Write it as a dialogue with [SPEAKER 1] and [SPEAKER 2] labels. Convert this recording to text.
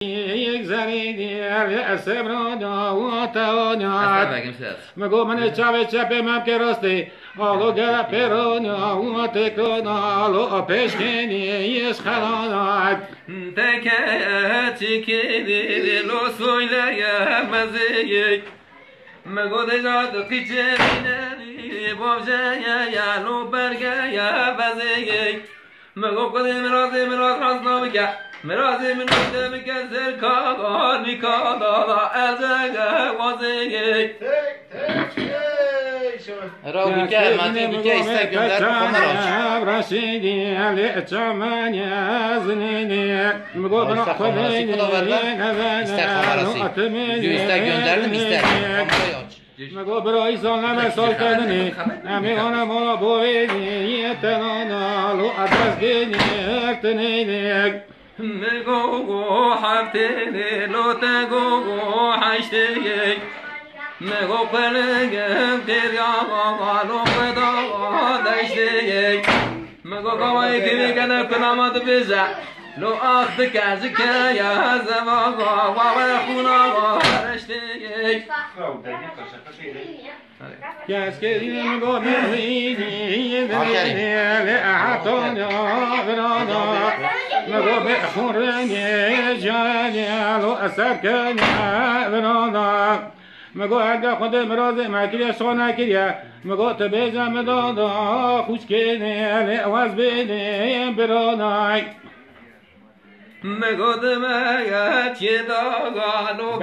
[SPEAKER 1] یک زنی دیگر سبرانا و تانات مگو من چپ مم که راستی آلو گر پیرانا و تکرانا آلو پیشکنی از خلانات
[SPEAKER 2] تکه چیکیدی لو سویله مزیگ مگو دجاد قیچه بینی بابجه یا لو برگه یا بزیگ مگو قدی مراز خواستنا بگه مرازی من نده بگذر کاغا نیکادا ازگ وازگی
[SPEAKER 3] را بگه ماتی بگه استه gönder خمر
[SPEAKER 1] رشیدی علی چمانی ازنینی مگو بنا خودینی
[SPEAKER 3] استه خمراسی دیو استه gönderdim استه خمرای aç
[SPEAKER 1] مگو برای سال سال کردنی امیانم آلا بویدی یتنانا لو ادرس دینی اکتنینی
[SPEAKER 2] مگو حفتینی لو تگو حشتیگ مگو پلگم تریاغا لو خدا دشتیگ مگو قوایی که میکنه کنامات بیزه لو آخت کازکه یا زماغا و خونا رشتیگ
[SPEAKER 1] کس که مگو میدینی لحطان غرانا مگو بخورنی جانی لو اثر کنی غرانا مگو اگه خود مراز مکریه شانه کریه مگو تبیزم دادا خوش کنی لعوز بینی برانای
[SPEAKER 2] مگو دمه چی داغا لو